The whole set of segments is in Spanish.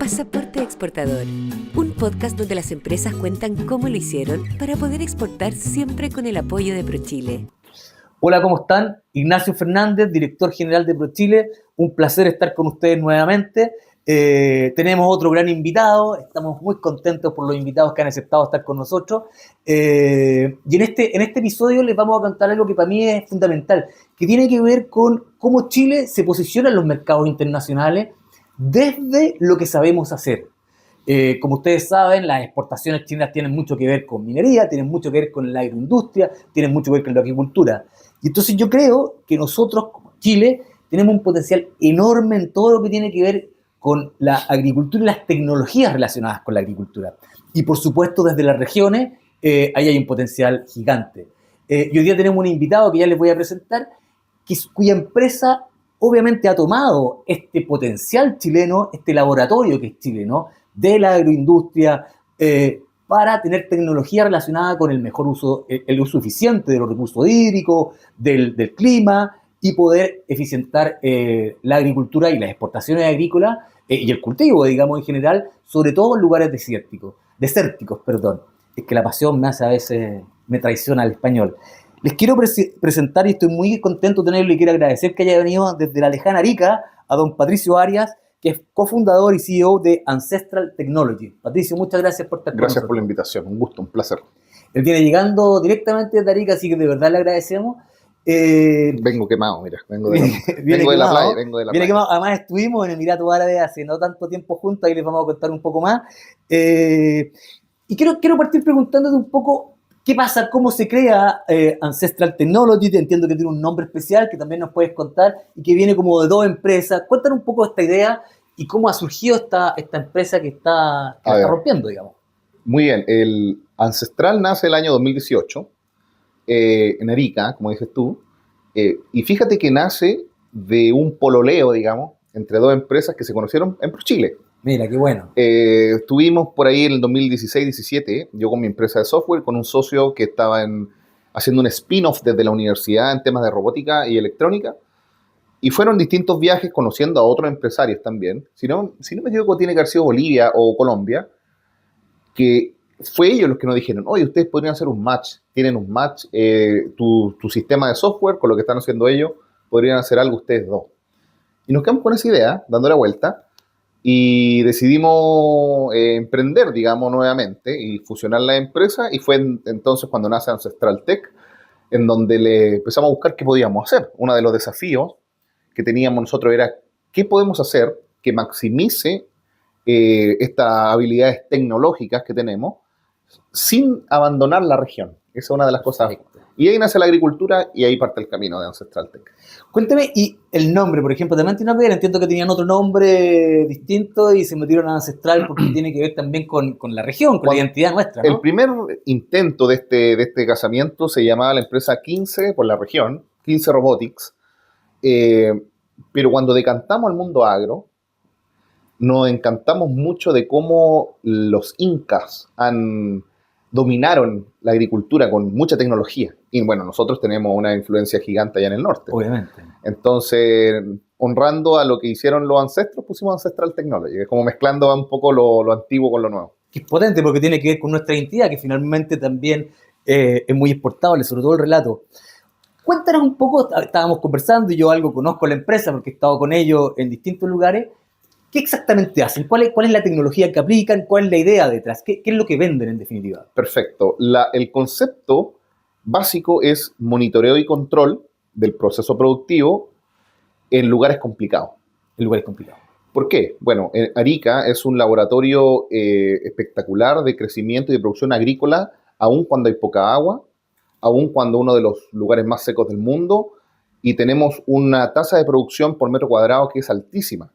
Pasaporte Exportador, un podcast donde las empresas cuentan cómo lo hicieron para poder exportar siempre con el apoyo de ProChile. Hola, ¿cómo están? Ignacio Fernández, director general de ProChile. Un placer estar con ustedes nuevamente. Tenemos otro gran invitado. Estamos muy contentos por los invitados que han aceptado estar con nosotros. Y en este episodio les vamos a contar algo que para mí es fundamental, que tiene que ver con cómo Chile se posiciona en los mercados internacionales desde lo que sabemos hacer. Como ustedes saben, las exportaciones chilenas tienen mucho que ver con minería, tienen mucho que ver con la agroindustria, tienen mucho que ver con la agricultura. Y entonces yo creo que nosotros, como Chile, tenemos un potencial enorme en todo lo que tiene que ver con la agricultura y las tecnologías relacionadas con la agricultura. Y por supuesto, desde las regiones, ahí hay un potencial gigante. Y hoy día tenemos un invitado que ya les voy a presentar, cuya empresa obviamente ha tomado este potencial chileno, este laboratorio que es chileno, de la agroindustria, para tener tecnología relacionada con el mejor uso, el uso eficiente de los recursos hídricos, del clima, y poder eficientar la agricultura y las exportaciones agrícolas y el cultivo, digamos, en general, sobre todo en lugares desérticos. Es que la pasión me hace a veces, me traiciona al español. Les quiero presentar, y estoy muy contento de tenerlo y quiero agradecer que haya venido desde la lejana Arica a don Patricio Arias, que es cofundador y CEO de Ancestral Technology. Patricio, muchas gracias por estar con nosotros. Gracias por la invitación, un gusto, un placer. Él viene llegando directamente de Arica, así que de verdad le agradecemos. Vengo quemado, mira, vengo de la playa. Quemado. Además estuvimos en Emiratos Árabes hace no tanto tiempo juntos, ahí les vamos a contar un poco más. Y quiero partir preguntándote un poco qué pasa, cómo se crea Ancestral Technology. Te entiendo que tiene un nombre especial que también nos puedes contar y que viene como de dos empresas. Cuéntanos un poco esta idea y cómo ha surgido esta empresa que está rompiendo, digamos. Muy bien, el Ancestral nace el año 2018 en Arica, como dices tú, y fíjate que nace de un pololeo, digamos, entre dos empresas que se conocieron en ProChile. Mira, qué bueno. Estuvimos por ahí en el 2016-17, yo con mi empresa de software, con un socio que estaba haciendo un spin-off desde la universidad en temas de robótica y electrónica, y fueron distintos viajes conociendo a otros empresarios también. Si no me equivoco, tiene que haber sido Bolivia o Colombia, que fue ellos los que nos dijeron, oye, ustedes podrían hacer un match, tienen un match, tu sistema de software con lo que están haciendo ellos, podrían hacer algo ustedes dos. Y nos quedamos con esa idea, dando la vuelta, y decidimos emprender, digamos, nuevamente y fusionar la empresa, y fue entonces cuando nace Ancestral Tech, en donde le empezamos a buscar qué podíamos hacer. Uno de los desafíos que teníamos nosotros era qué podemos hacer que maximice estas habilidades tecnológicas que tenemos sin abandonar la región. Esa es una de las cosas. Y ahí nace la agricultura y ahí parte el camino de Ancestral Tech. Cuéntame, y el nombre, por ejemplo, también tiene una pega. Entiendo que tenían otro nombre distinto y se metieron a Ancestral porque tiene que ver también con la región, con la identidad nuestra, ¿no? El primer intento de este casamiento se llamaba la empresa 15 por la región, 15 Robotics, pero cuando decantamos al mundo agro, nos encantamos mucho de cómo los incas dominaron la agricultura con mucha tecnología. Y bueno, nosotros tenemos una influencia gigante allá en el norte. Obviamente. Entonces, honrando a lo que hicieron los ancestros, pusimos Ancestral Technology. Es como mezclando un poco lo antiguo con lo nuevo. Que es potente porque tiene que ver con nuestra identidad, que finalmente también es muy exportable, sobre todo el relato. Cuéntanos un poco, estábamos conversando y yo algo conozco la empresa porque he estado con ellos en distintos lugares. ¿Qué exactamente hacen? ¿Cuál es la tecnología que aplican? ¿Cuál es la idea detrás? ¿Qué es lo que venden en definitiva? Perfecto. El concepto básico es monitoreo y control del proceso productivo en lugares complicados. ¿Por qué? Bueno, Arica es un laboratorio espectacular de crecimiento y de producción agrícola, aun cuando hay poca agua, aun cuando uno de los lugares más secos del mundo, y tenemos una tasa de producción por metro cuadrado que es altísima,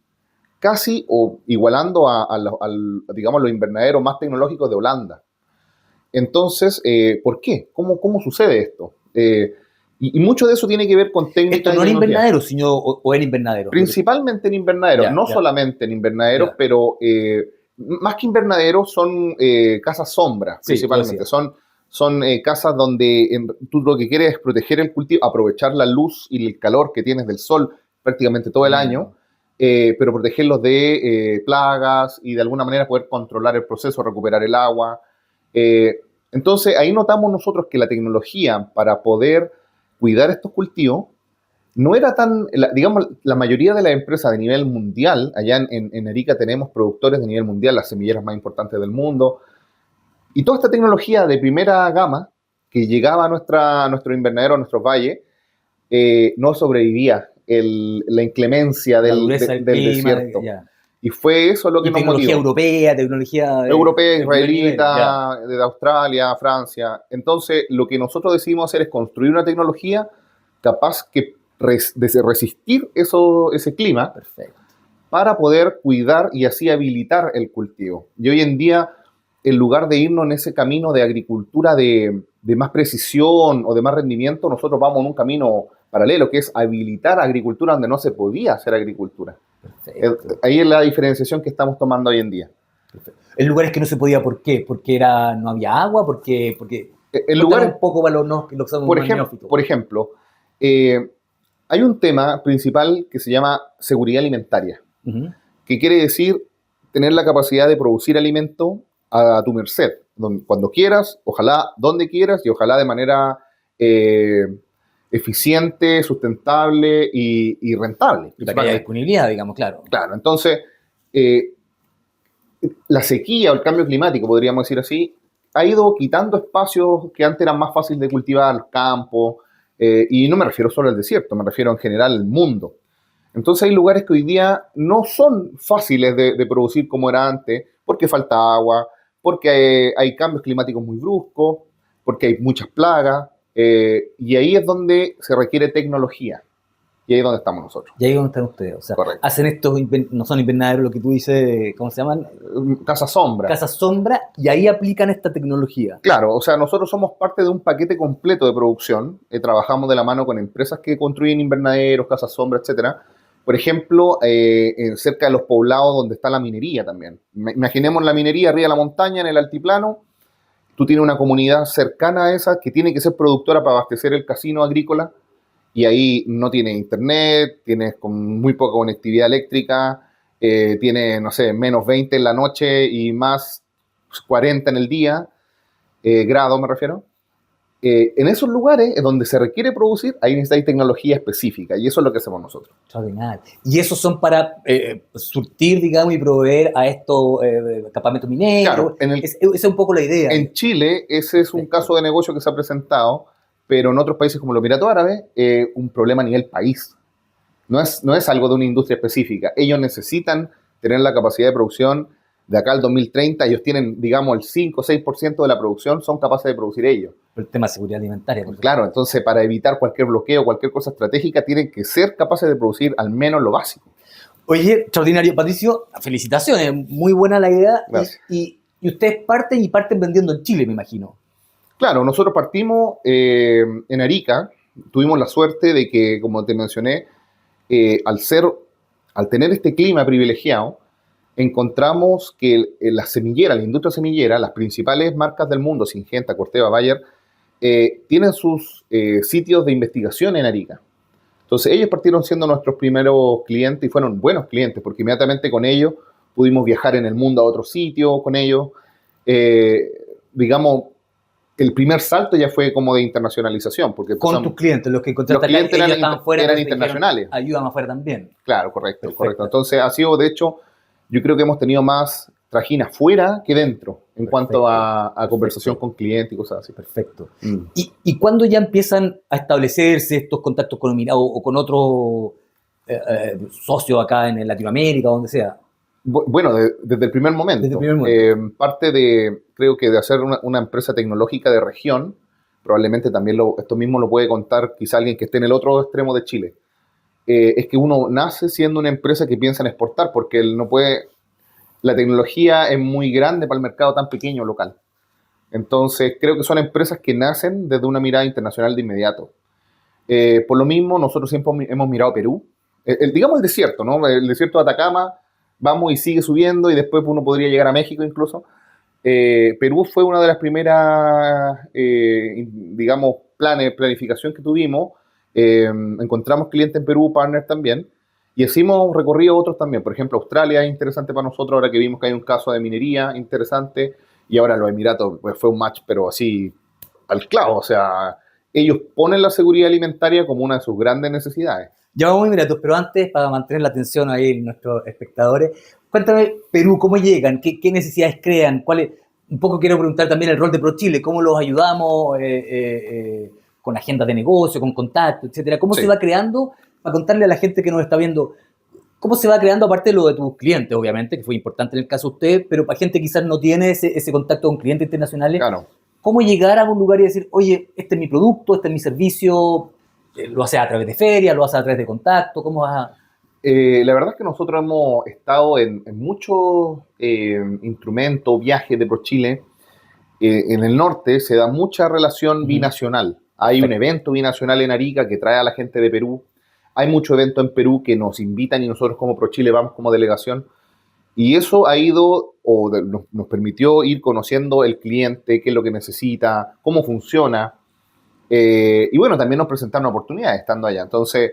casi o igualando digamos, los invernaderos más tecnológicos de Holanda. Entonces, ¿por qué? ¿Cómo sucede esto? Y mucho de eso tiene que ver con técnicas. Esto no en invernadero, sino o en invernadero. Principalmente en invernadero, solamente en invernadero, pero más que invernadero son casas sombra, principalmente. Son casas donde tú lo que quieres es proteger el cultivo, aprovechar la luz y el calor que tienes del sol prácticamente todo el año, pero protegerlos de plagas y de alguna manera poder controlar el proceso, recuperar el agua. Entonces, ahí notamos nosotros que la tecnología para poder cuidar estos cultivos no era tan, digamos, la mayoría de las empresas de nivel mundial, allá en Arica tenemos productores de nivel mundial, las semilleras más importantes del mundo, y toda esta tecnología de primera gama que llegaba a nuestro invernadero, a nuestros valles, no sobrevivía la inclemencia del clima, desierto. Y fue eso lo que nos motivó. Tecnología europea, tecnología... Europea, israelita, de Australia, Francia. Entonces, lo que nosotros decidimos hacer es construir una tecnología capaz de resistir ese clima. Perfecto. Para poder cuidar y así habilitar el cultivo. Y hoy en día, en lugar de irnos en ese camino de agricultura de más precisión o de más rendimiento, nosotros vamos en un camino paralelo, que es habilitar agricultura donde no se podía hacer agricultura. Perfecto. Ahí es la diferenciación que estamos tomando hoy en día. Perfecto. En lugares que no se podía, ¿por qué? Porque no había agua, porque en lugares, un poco para los que somos por ejemplo, hay un tema principal que se llama seguridad alimentaria, que quiere decir tener la capacidad de producir alimento a tu merced, cuando quieras, ojalá donde quieras y ojalá de manera eficiente, sustentable y rentable. Y para que haya disponibilidad, digamos, claro. Claro, entonces la sequía o el cambio climático, podríamos decir así, ha ido quitando espacios que antes eran más fáciles de cultivar, los campos, y no me refiero solo al desierto, me refiero en general al mundo. Entonces hay lugares que hoy día no son fáciles de producir como era antes, porque falta agua, porque hay cambios climáticos muy bruscos, porque hay muchas plagas, y ahí es donde se requiere tecnología. Y ahí es donde estamos nosotros. Y ahí es donde están ustedes. O sea, correcto. Hacen estos, no son invernaderos, lo que tú dices, ¿cómo se llaman? Casa sombra. Casa sombra, y ahí aplican esta tecnología. Claro, o sea, nosotros somos parte de un paquete completo de producción. Trabajamos de la mano con empresas que construyen invernaderos, casas sombra, etcétera. Por ejemplo, cerca de los poblados donde está la minería también. Imaginemos la minería arriba de la montaña, en el altiplano. Tú tienes una comunidad cercana a esa que tiene que ser productora para abastecer el casino agrícola. Y ahí no tiene internet, tienes con muy poca conectividad eléctrica, tiene, no sé, menos 20 en la noche y más 40 en el día, grados me refiero. En esos lugares donde se requiere producir, ahí necesita tecnología específica y eso es lo que hacemos nosotros. Extraordinario. Y esos son para surtir, digamos, y proveer a estos campamentos mineros. Claro, esa es un poco la idea. En Chile, ese es un caso de negocio que se ha presentado, pero en otros países como los Emiratos Árabes, un problema a nivel país. No es algo de una industria específica. Ellos necesitan tener la capacidad de producción de acá al 2030. Ellos tienen, digamos, el 5 o 6% de la producción son capaces de producir ellos. El tema de seguridad alimentaria. Claro, entonces para evitar cualquier bloqueo, cualquier cosa estratégica, tienen que ser capaces de producir al menos lo básico. Oye, extraordinario, Patricio. Felicitaciones. Muy buena la idea. Y ustedes parten vendiendo en Chile, me imagino. Claro, nosotros partimos en Arica, tuvimos la suerte de que, como te mencioné, al tener este clima privilegiado, encontramos que la industria semillera, las principales marcas del mundo, Syngenta, Corteva, Bayer, tienen sus sitios de investigación en Arica. Entonces ellos partieron siendo nuestros primeros clientes y fueron buenos clientes, porque inmediatamente con ellos pudimos viajar en el mundo a otros sitios con ellos, digamos. El primer salto ya fue como de internacionalización. Porque con tus clientes, los que encontraste acá, ellos estaban fuera, eran internacionales. Ayudan afuera también. Claro, correcto. Entonces ha sido, de hecho, yo creo que hemos tenido más trajín afuera que dentro en cuanto a conversación con clientes y cosas así. Perfecto. ¿Y cuándo ya empiezan a establecerse estos contactos con o con otros socios acá en Latinoamérica o donde sea? Bueno, desde el primer momento. Parte creo que de hacer una empresa tecnológica de región, probablemente también esto mismo lo puede contar quizá alguien que esté en el otro extremo de Chile, es que uno nace siendo una empresa que piensa en exportar, porque él no puede, la tecnología es muy grande para el mercado tan pequeño local. Entonces, creo que son empresas que nacen desde una mirada internacional de inmediato. Por lo mismo, nosotros siempre hemos mirado a Perú. Digamos el desierto, ¿no? El desierto de Atacama, vamos y sigue subiendo y después uno podría llegar a México incluso. Perú fue una de las primeras, digamos, planificación que tuvimos. Encontramos clientes en Perú, partners también, Y así hemos recorrido otros también. Por ejemplo, Australia es interesante para nosotros, ahora que vimos que hay un caso de minería interesante, y ahora los Emiratos, pues fue un match, pero así al clavo. O sea, ellos ponen la seguridad alimentaria como una de sus grandes necesidades. Ya vamos a Emiratos, pero antes, para mantener la atención ahí en nuestros espectadores, cuéntame, Perú, ¿cómo llegan? ¿Qué necesidades crean? Un poco quiero preguntar también el rol de ProChile, ¿cómo los ayudamos con agendas de negocio, con contactos, etcétera? ¿Cómo Sí. se va creando, para contarle a la gente que nos está viendo, cómo se va creando, aparte de lo de tus clientes, obviamente, que fue importante en el caso de usted, pero para gente que quizás no tiene ese contacto con clientes internacionales, Claro. ¿cómo llegar a un lugar y decir, oye, este es mi producto, este es mi servicio? ¿Lo hace a través de ferias? ¿Lo hace a través de contacto? ¿Cómo vas a...? La verdad es que nosotros hemos estado en muchos instrumentos, viajes de ProChile. En el norte se da mucha relación binacional. Hay un evento binacional en Arica que trae a la gente de Perú. Hay muchos eventos en Perú que nos invitan y nosotros como ProChile vamos como delegación. Y eso ha ido, nos permitió ir conociendo el cliente, qué es lo que necesita, cómo funciona. Y bueno, también nos presentaron oportunidades estando allá. Entonces,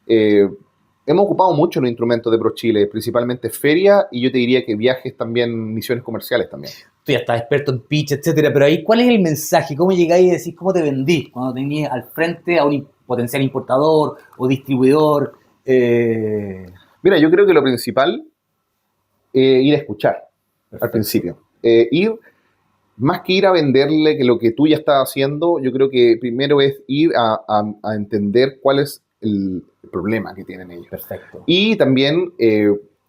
hemos ocupado mucho los instrumentos de ProChile, principalmente ferias y yo te diría que viajes también, misiones comerciales también. Tú ya estás experto en pitch, etcétera, pero ahí, ¿cuál es el mensaje? ¿Cómo llegáis y decís, cómo te vendís cuando tenías al frente a un potencial importador o distribuidor? Mira, yo creo que lo principal es ir a escuchar al principio. Más que ir a venderle que lo que tú ya estás haciendo, yo creo que primero es ir a entender cuál es el problema que tienen ellos. Perfecto. Y también,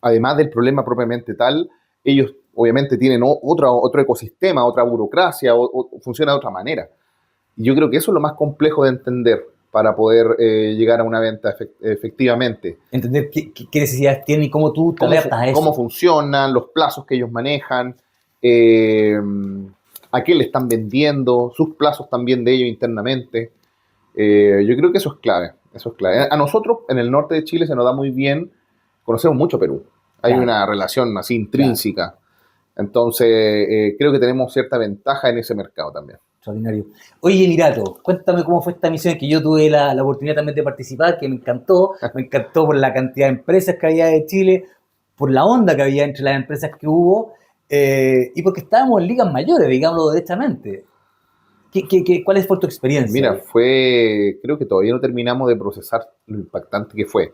además del problema propiamente tal, ellos obviamente tienen otro ecosistema, otra burocracia, o funciona de otra manera. Y yo creo que eso es lo más complejo de entender para poder llegar a una venta efectivamente. Entender qué necesidades tienen y cómo tú te adaptas a eso. Cómo funcionan, los plazos que ellos manejan, a qué le están vendiendo, sus plazos también de ellos internamente. Yo creo que eso es clave. Eso es clave. A nosotros, en el norte de Chile, se nos da muy bien, conocemos mucho Perú. Hay una relación así intrínseca. Claro. Entonces, creo que tenemos cierta ventaja en ese mercado también. Extraordinario. Oye, Emirato, cuéntame cómo fue esta misión, que yo tuve la oportunidad también de participar, que me encantó por la cantidad de empresas que había de Chile, por la onda que había entre las empresas que hubo, y porque estábamos en ligas mayores, digámoslo derechamente. ¿Cuál fue tu experiencia? Mira, creo que todavía no terminamos de procesar lo impactante que fue.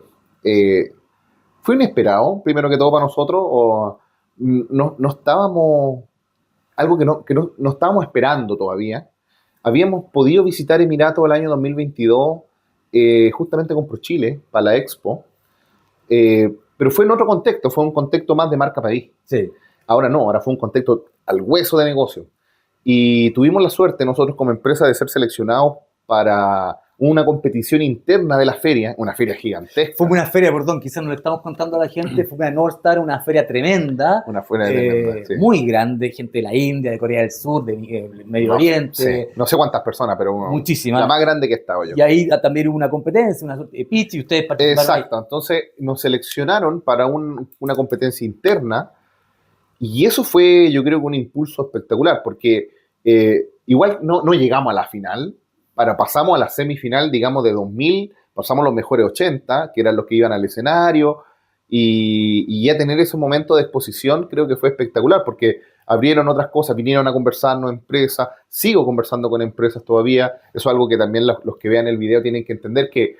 Fue inesperado, primero que todo para nosotros, no estábamos, algo que no estábamos esperando todavía. Habíamos podido visitar Emiratos el año 2022, justamente con ProChile, para la Expo, pero fue en otro contexto, fue un contexto más de marca país. Sí. Ahora fue un contexto al hueso de negocio. Y tuvimos la suerte nosotros como empresa de ser seleccionados para una competición interna de la feria, una feria gigantesca. Fue una feria, perdón, quizás no le estamos contando a la gente, fue una North Star, una feria tremenda. Una feria tremenda, sí. Muy grande, gente de la India, de Corea del Sur, de Medio Oriente. Sí. No sé cuántas personas, pero muchísimas. La más grande que estaba yo. Y ahí también hubo una competencia, una suerte de pitch, y ustedes participaron. Exacto, ahí. Entonces nos seleccionaron para una competencia interna, y eso fue, yo creo que un impulso espectacular, porque igual no llegamos a la final, pasamos a la semifinal, digamos, de 2000, pasamos los mejores 80, que eran los que iban al escenario, y ya tener ese momento de exposición creo que fue espectacular, porque abrieron otras cosas, vinieron a conversarnos empresas, sigo conversando con empresas todavía, eso es algo que también los que vean el video tienen que entender, que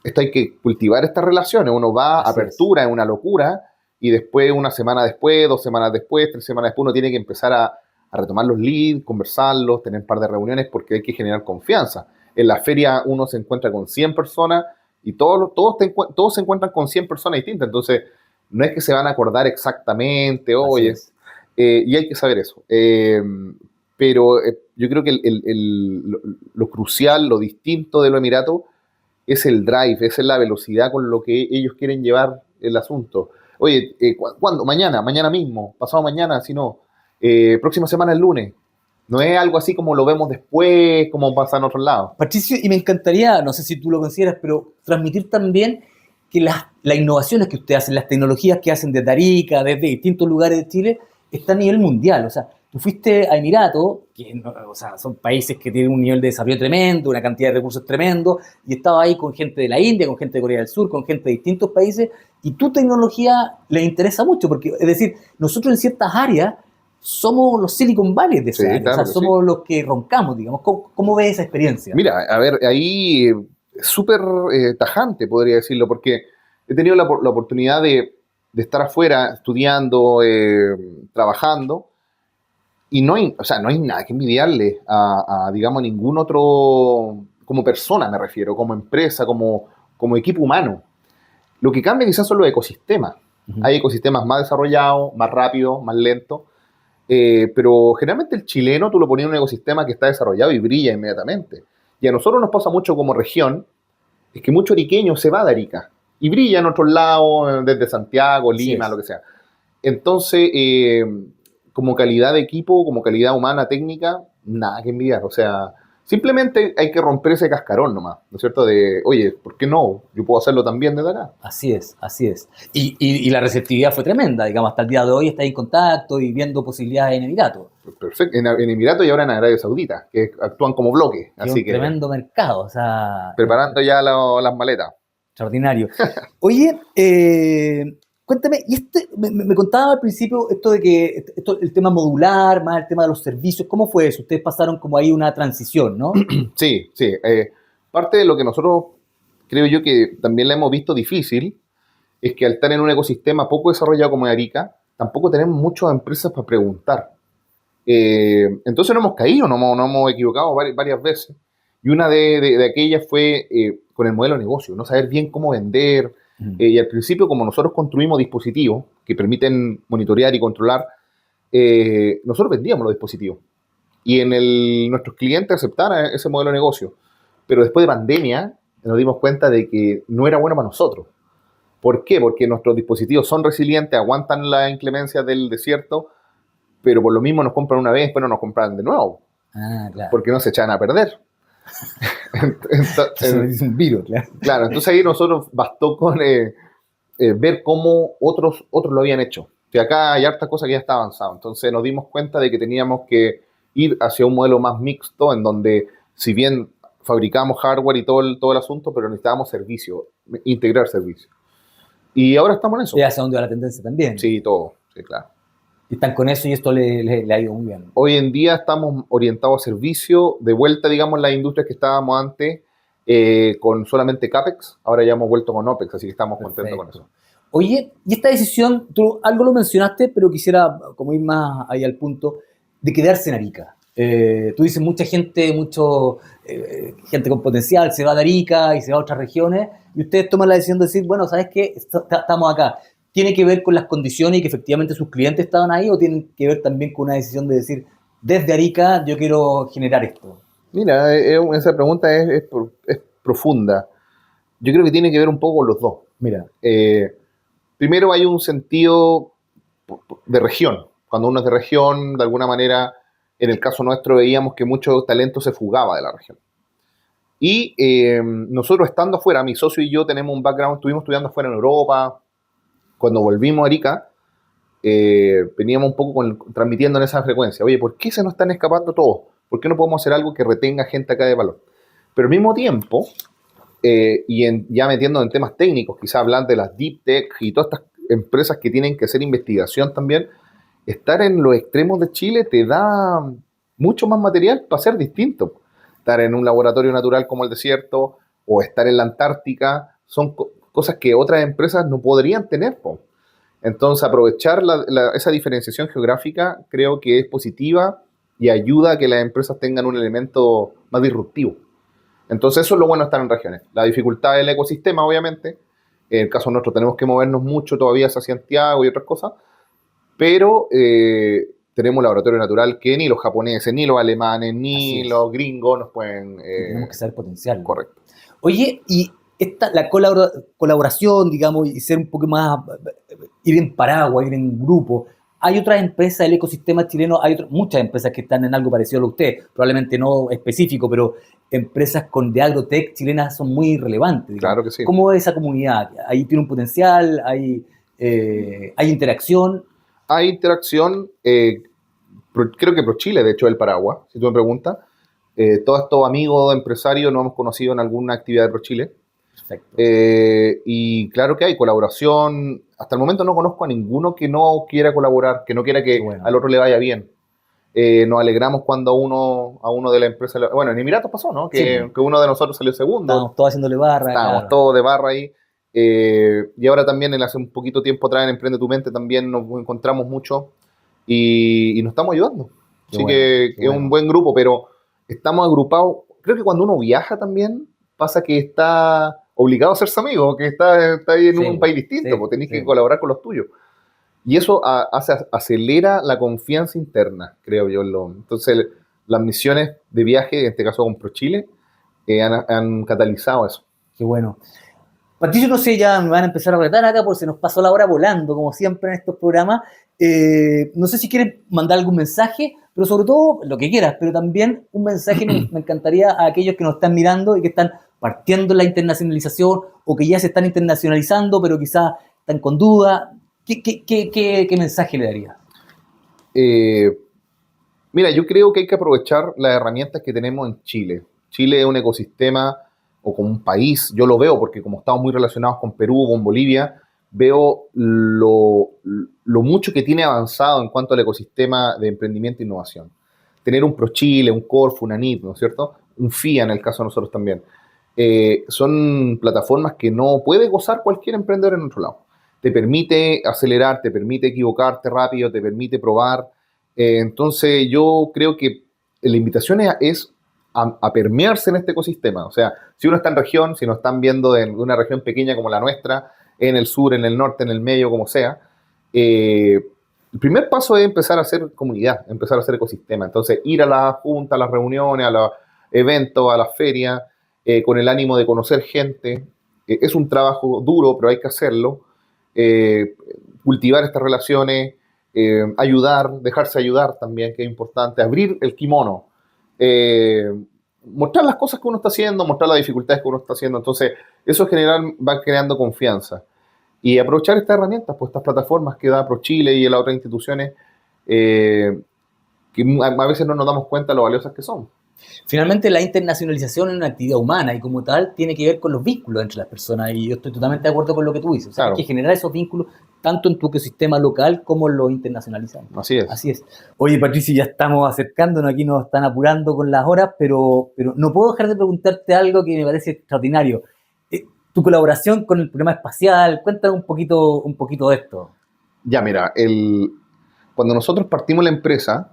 esto hay que cultivar estas relaciones, uno va a apertura, es una locura, y después, una semana después, 2 semanas después, 3 semanas después, uno tiene que empezar a retomar los leads, conversarlos, tener un par de reuniones, porque hay que generar confianza. En la feria uno se encuentra con 100 personas y todos se encuentran con 100 personas distintas, entonces no es que se van a acordar exactamente, oye, y hay que saber eso. Pero yo creo que lo crucial, lo distinto de los Emiratos es el drive, es la velocidad con lo que ellos quieren llevar el asunto. Oye, ¿cuándo? Mañana mismo, pasado mañana, si no, próxima semana el lunes. No es algo así como lo vemos después, como pasa en otros lados. Patricio, y me encantaría, no sé si tú lo consideras, pero transmitir también que las innovaciones que ustedes hacen, las tecnologías que hacen desde Arica, desde distintos lugares de Chile, están a nivel mundial. O sea, tú fuiste a Emiratos, que o sea, son países que tienen un nivel de desarrollo tremendo, una cantidad de recursos tremendo, y estabas ahí con gente de la India, con gente de Corea del Sur, con gente de distintos países, y tu tecnología les interesa mucho, porque, es decir, nosotros en ciertas áreas somos los Silicon Valley de esa área, claro, o sea, somos los que roncamos, digamos. ¿Cómo ves esa experiencia? Mira, a ver, ahí súper tajante, podría decirlo, porque he tenido la oportunidad de estar afuera estudiando, trabajando, y no hay nada que envidiarle a, digamos, ningún otro, como persona me refiero, como empresa, como equipo humano. Lo que cambia quizás son los ecosistemas. Uh-huh. Hay ecosistemas más desarrollados, más rápidos, más lentos, pero generalmente el chileno tú lo pones en un ecosistema que está desarrollado y brilla inmediatamente. Y a nosotros nos pasa mucho como región, es que mucho ariqueño se va de Arica y brilla en otros lados, desde Santiago, Lima, lo que sea. Entonces, como calidad de equipo, como calidad humana, técnica, nada que envidiar. O sea, simplemente hay que romper ese cascarón nomás, ¿no es cierto? De, oye, ¿por qué no? Yo puedo hacerlo también desde acá. Así es, así es. Y la receptividad fue tremenda, digamos, hasta el día de hoy está en contacto y viendo posibilidades en Emiratos. Perfecto, en Emiratos y ahora en Arabia Saudita, que actúan como bloque. Así que tremendo mercado, o sea... Preparando ya las maletas. Extraordinario. Oye, cuéntame, y me contaba al principio esto de que el tema modular, más el tema de los servicios, ¿cómo fue eso? Ustedes pasaron como ahí una transición, ¿no? Sí. Parte de lo que nosotros, creo yo que también la hemos visto difícil, es que al estar en un ecosistema poco desarrollado como Arica, tampoco tenemos muchas empresas para preguntar. Entonces no hemos caído, no hemos equivocado varias veces. Y una de aquellas fue con el modelo de negocio, no saber bien cómo vender. Y al principio, como nosotros construimos dispositivos que permiten monitorear y controlar, nosotros vendíamos los dispositivos. Y nuestros clientes aceptaron ese modelo de negocio. Pero después de pandemia nos dimos cuenta de que no era bueno para nosotros. ¿Por qué? Porque nuestros dispositivos son resilientes, aguantan la inclemencia del desierto, pero por lo mismo nos compran una vez, después no nos compran de nuevo. Claro. Porque no se echan a perder. Es un virus, claro. Claro, entonces ahí nosotros bastó con ver cómo otros lo habían hecho. Que acá hay hartas cosas que ya está avanzado. Entonces nos dimos cuenta de que teníamos que ir hacia un modelo más mixto, en donde si bien fabricamos hardware y todo el asunto, pero necesitábamos servicio, integrar servicio. Y ahora estamos en eso. ¿Y hacia dónde va la tendencia también? Sí, todo, sí, claro. Y están con eso y esto le ha ido muy bien. Hoy en día estamos orientados a servicio, de vuelta, digamos, las industrias que estábamos antes con solamente CAPEX, ahora ya hemos vuelto con OPEX, así que estamos contentos con eso. Oye, y esta decisión, tú algo lo mencionaste, pero quisiera como ir más ahí al punto de quedarse en Arica. Tú dices, mucha gente, gente con potencial se va de Arica y se va a otras regiones, y ustedes toman la decisión de decir, bueno, ¿sabes qué? Estamos acá. ¿Tiene que ver con las condiciones y que efectivamente sus clientes estaban ahí, o tiene que ver también con una decisión de decir, desde Arica yo quiero generar esto? Mira, esa pregunta es profunda. Yo creo que tiene que ver un poco con los dos. Mira. Primero hay un sentido de región. Cuando uno es de región, de alguna manera, en el caso nuestro veíamos que mucho talento se fugaba de la región. Y nosotros estando afuera, mi socio y yo tenemos un background, estuvimos estudiando afuera en Europa. Cuando volvimos a Arica, veníamos un poco transmitiendo en esa frecuencia. Oye, ¿por qué se nos están escapando todos? ¿Por qué no podemos hacer algo que retenga gente acá de valor? Pero al mismo tiempo, ya metiendo en temas técnicos, quizás hablar de las Deep Tech y todas estas empresas que tienen que hacer investigación también, estar en los extremos de Chile te da mucho más material para ser distinto. Estar en un laboratorio natural como el desierto o estar en la Antártica son cosas que otras empresas no podrían tener. Entonces, aprovechar esa diferenciación geográfica creo que es positiva y ayuda a que las empresas tengan un elemento más disruptivo. Entonces, eso es lo bueno de estar en regiones. La dificultad del ecosistema, obviamente. En el caso nuestro tenemos que movernos mucho todavía hacia Santiago y otras cosas, pero tenemos un laboratorio natural que ni los japoneses, ni los alemanes, ni los gringos nos pueden... tenemos que saber potencial. Correcto. Oye, y la colaboración, digamos, y ser un poco más, ir en paraguas, ir en grupo. Hay otras empresas del ecosistema chileno, hay muchas empresas que están en algo parecido a lo de usted, probablemente no específico, pero empresas de agrotech chilenas son muy relevantes. Digamos. Claro que sí. ¿Cómo es esa comunidad? ¿Ahí tiene un potencial? ¿Hay interacción? Hay interacción, creo que ProChile, de hecho, es el paraguas, si tú me preguntas. Todos estos amigos empresarios nos hemos conocido en alguna actividad de ProChile. Perfecto. Y claro que hay colaboración. Hasta el momento no conozco a ninguno que no quiera colaborar, que no quiera que al otro le vaya bien. Nos alegramos cuando a uno de la empresa... Bueno, en Emiratos pasó, ¿no? Que uno de nosotros salió segundo. Estábamos todos haciéndole barra. Estábamos todos de barra ahí. Y ahora también, hace un poquito tiempo atrás en Emprende tu Mente, también nos encontramos mucho y nos estamos ayudando. Así que es un buen grupo, pero estamos agrupados. Creo que cuando uno viaja también pasa que está obligado a hacerse amigo, que está ahí en un país distinto, porque tenés que colaborar con los tuyos. Y eso acelera la confianza interna, creo yo. Entonces, las misiones de viaje, en este caso con ProChile, han catalizado eso. Qué bueno. Patricio, no sé, ya me van a empezar a retar acá porque se nos pasó la hora volando, como siempre en estos programas. No sé si quieres mandar algún mensaje, pero sobre todo lo que quieras, pero también un mensaje me encantaría a aquellos que nos están mirando y que están partiendo en la internacionalización o que ya se están internacionalizando, pero quizás están con duda. ¿Qué mensaje le darías? Mira, yo creo que hay que aprovechar las herramientas que tenemos en Chile. Chile es un ecosistema, o como un país, yo lo veo porque como estamos muy relacionados con Perú o con Bolivia, veo lo mucho que tiene avanzado en cuanto al ecosistema de emprendimiento e innovación. Tener un ProChile, un Corfo, una NIT, ¿no es cierto? Un FIA en el caso de nosotros también. Son plataformas que no puede gozar cualquier emprendedor en otro lado. Te permite acelerar, te permite equivocarte rápido, te permite probar. Entonces yo creo que la invitación es a permearse en este ecosistema. O sea, si uno está en región, si nos están viendo en una región pequeña como la nuestra, en el sur, en el norte, en el medio, como sea, el primer paso es empezar a hacer comunidad, empezar a hacer ecosistema. Entonces, ir a la junta, a las reuniones, a los eventos, a las ferias, con el ánimo de conocer gente. Es un trabajo duro, pero hay que hacerlo. Cultivar estas relaciones, ayudar, dejarse ayudar también, que es importante, abrir el kimono. Mostrar las cosas que uno está haciendo, mostrar las dificultades que uno está haciendo. Entonces, eso en general va creando confianza. Y aprovechar estas herramientas, pues estas plataformas que da ProChile y las otras instituciones, que a veces no nos damos cuenta de lo valiosas que son. Finalmente, la internacionalización es una actividad humana y como tal tiene que ver con los vínculos entre las personas y yo estoy totalmente de acuerdo con lo que tú dices. O sea, claro, hay que generar esos vínculos tanto en tu ecosistema local como en lo internacional. Así es. Así es. Oye, Patricio, ya estamos acercándonos, aquí nos están apurando con las horas, pero no puedo dejar de preguntarte algo que me parece extraordinario. Tu colaboración con el programa espacial, cuéntanos un poquito de esto. Ya, mira, cuando nosotros partimos la empresa,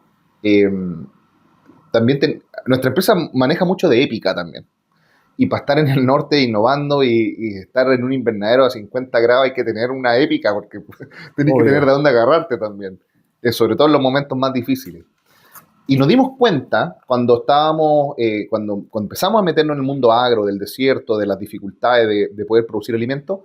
también nuestra empresa maneja mucho de épica también. Y para estar en el norte innovando y estar en un invernadero a 50 grados hay que tener una épica porque tienes que tener de dónde agarrarte también. Sobre todo en los momentos más difíciles. Y nos dimos cuenta cuando estábamos, cuando empezamos a meternos en el mundo agro, del desierto, de las dificultades de poder producir alimentos,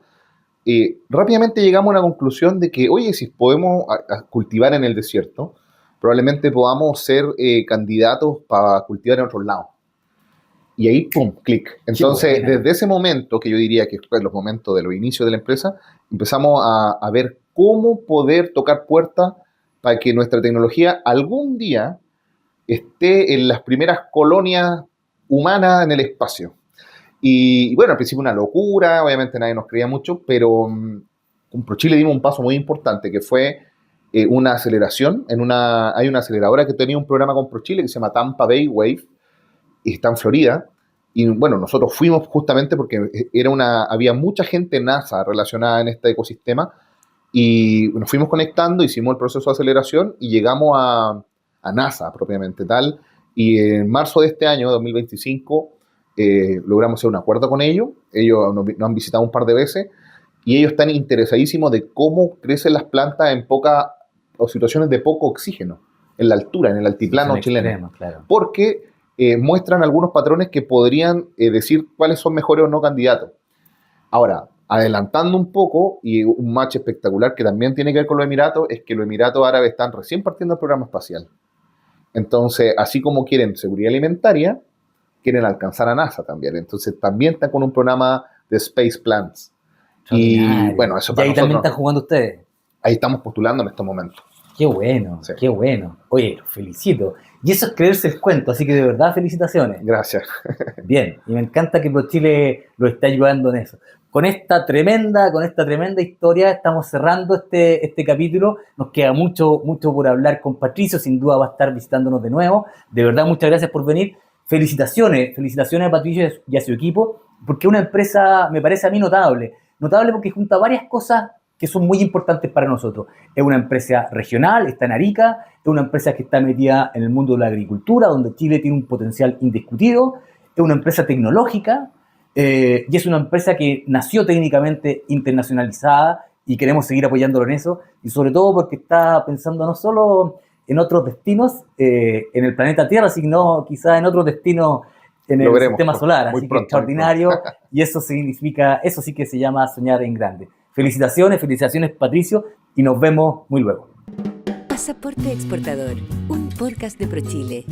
rápidamente llegamos a una conclusión de que, oye, si podemos cultivar en el desierto, probablemente podamos ser candidatos para cultivar en otros lados. Y ahí, pum, clic. Entonces, desde ese momento, que yo diría que fue los momentos de los inicios de la empresa, empezamos a ver cómo poder tocar puertas para que nuestra tecnología algún día esté en las primeras colonias humanas en el espacio. Y bueno, al principio una locura, obviamente nadie nos creía mucho, pero con ProChile dimos un paso muy importante, que fue una aceleración. Hay una aceleradora que tenía un programa con ProChile que se llama Tampa Bay Wave, y está en Florida. Y bueno, nosotros fuimos justamente porque había mucha gente NASA relacionada en este ecosistema, y nos fuimos conectando, hicimos el proceso de aceleración y llegamos a NASA propiamente tal, y en marzo de este año, 2025, logramos hacer un acuerdo con ellos. Ellos nos han visitado un par de veces y ellos están interesadísimos de cómo crecen las plantas en situaciones de poco oxígeno, en la altura, en el altiplano chileno. Claro. Porque muestran algunos patrones que podrían decir cuáles son mejores o no candidatos. Ahora, adelantando un poco, y un match espectacular que también tiene que ver con los Emiratos, es que los Emiratos Árabes están recién partiendo el programa espacial. Entonces, así como quieren seguridad alimentaria, quieren alcanzar a NASA también. Entonces, también están con un programa de Space Plants. Y bueno, eso para ahí nosotros, también están jugando ustedes. Ahí estamos postulando en estos momentos. Qué bueno, Sí. qué bueno. Oye, los felicito. Y eso es creerse el cuento, así que de verdad felicitaciones. Gracias. Bien, y me encanta que ProChile lo esté ayudando en eso. Con esta tremenda historia estamos cerrando este capítulo. Nos queda mucho por hablar con Patricio, sin duda va a estar visitándonos de nuevo. De verdad, muchas gracias por venir. Felicitaciones a Patricio y a su equipo, porque es una empresa, me parece a mí notable porque junta varias cosas que son muy importantes para nosotros. Es una empresa regional, está en Arica, es una empresa que está metida en el mundo de la agricultura, donde Chile tiene un potencial indiscutido, es una empresa tecnológica y es una empresa que nació técnicamente internacionalizada y queremos seguir apoyándolo en eso, y sobre todo porque está pensando no solo en otros destinos en el planeta Tierra, sino quizás en otros destinos en el sistema solar, así que extraordinario, y eso significa, eso sí que se llama soñar en grande. Felicitaciones Patricio, y nos vemos muy luego. Pasaporte Exportador, un podcast de ProChile.